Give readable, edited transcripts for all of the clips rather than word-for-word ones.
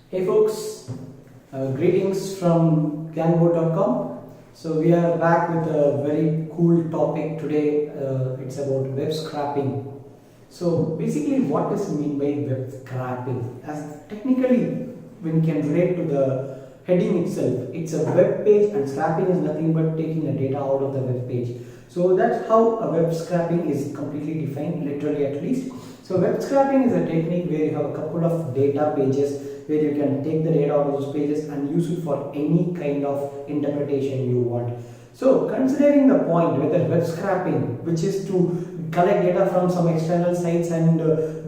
Hey folks, greetings from gangboard.com. So we are back with a very cool topic today. It's about web scraping. So basically what is mean by web scraping? As technically when you can relate to the heading itself, it's a web page and scraping is nothing but taking the data out of the web page. So that's how a web scraping is completely defined, literally at least. So web scraping is a technique where you have a couple of data pages where you can take the data out of those pages and use it for any kind of interpretation you want. So considering the point whether web scraping, which is to collect data from some external sites and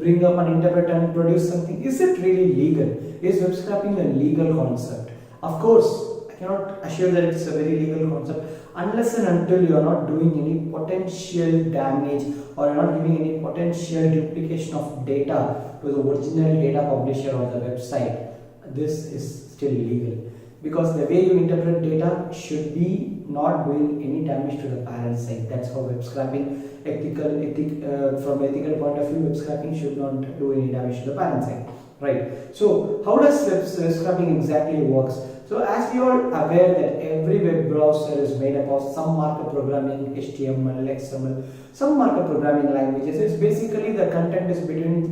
bring up and interpret and produce something, is it really legal? Is web scraping a legal concept? Of course, I cannot assure that it's a very legal concept unless and until you are not doing any potential damage or you are not giving any potential duplication of data to the original data publisher or the website. This is still illegal because the way you interpret data should be not doing any damage to the parent site. That's how web scraping, from ethical point of view, web scraping should not do any damage to the parent site. Right. So how does web scraping exactly works? So as we are aware that every web browser is made up of some markup programming, HTML, XML, some markup programming languages. It's basically the content is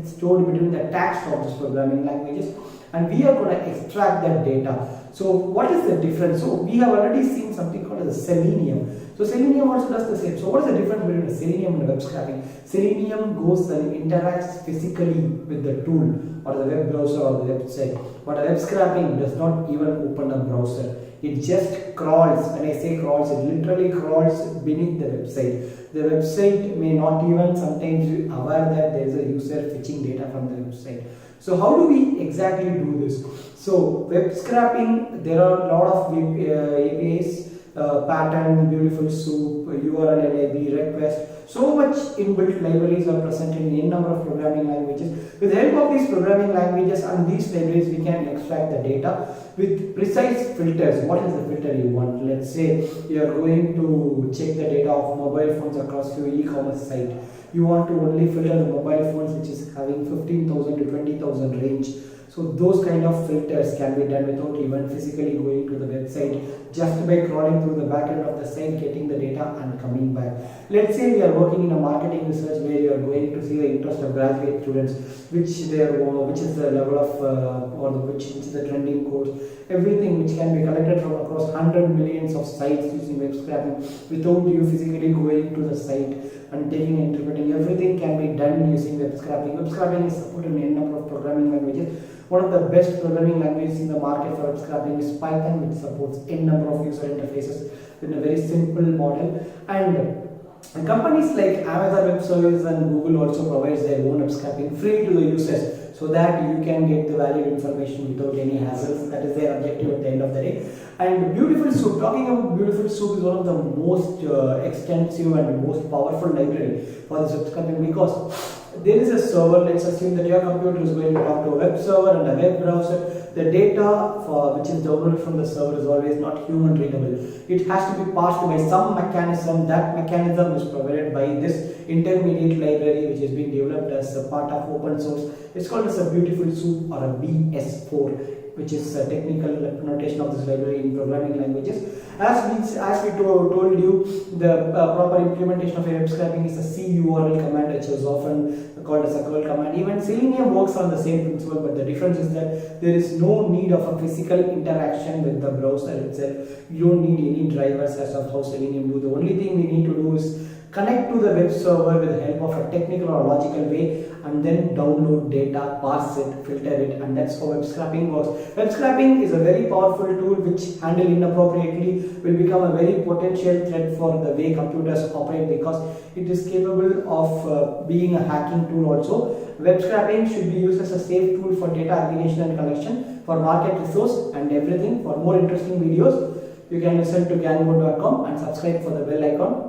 stored between the tags of these programming languages, and we are going to extract that data. So what is the difference? So we have already seen something called as Selenium. So Selenium also does the same. So what is the difference between Selenium and web scraping? Selenium goes and interacts physically with the tool or the web browser or the website. But web scraping does not even open a browser. It just crawls. When I say crawls, it literally crawls beneath the website. The website may not even sometimes be aware that there is a user fetching data from the website. So how do we exactly do this? So web scraping, there are a lot of APIs, pattern, beautiful soup, URL, LAB, request. So much inbuilt libraries are present in a number of programming languages. With the help of these programming languages and these libraries, we can extract the data with precise filters. What is the filter you want? Let's say you are going to check the data of mobile phones across your e-commerce site. You want to only filter the mobile phones which is having 15,000 to 20,000 range. So those kind of filters can be done without even physically going to the website, just by crawling through the backend of the site, getting the data and coming back. Let's say we are working in a marketing research where you are going to see the interest of graduate students, which is the level of which is the trending course. Everything which can be collected from across 100 millions of sites using web scraping without you physically going to the site and taking and interpreting. Everything can be done using web scraping. Web scraping is supported in a number of programming languages. One of the best programming languages in the market for web scraping is Python, which supports a number of user interfaces in a very simple model. And companies like Amazon Web Services and Google also provides their own web scraping free to the users, so that you can get the valuable information without any hassles. That is their objective at the end of the day. And Beautiful Soup, talking about Beautiful Soup, is one of the most extensive and most powerful library for this web scraping, because there is a server. Let's assume that your computer is going to talk to a web server and a web browser. The data which is downloaded from the server is always not human readable. It has to be passed by some mechanism. That mechanism is provided by this intermediate library which is being developed as a part of open source. It's called as a Beautiful Soup or a BS4, which is a technical notation of this library in programming languages. As we told you, the proper implementation of a web scraping is a CURL command, which is often called as a curl command. Even Selenium works on the same principle, but the difference is that there is no need of a physical interaction with the browser itself. You don't need any drivers as of how Selenium do. The only thing we need to do is connect to the web server with the help of a technical or logical way, and then download data, parse it, filter it, and that's how web scraping works. Web scraping is a very powerful tool which, handled inappropriately, will become a very potential threat for the way computers operate, because it is capable of being a hacking tool also. Web scraping should be used as a safe tool for data aggregation and collection, for market resource and everything. For more interesting videos, you can listen to gangboard.com and subscribe for the bell icon.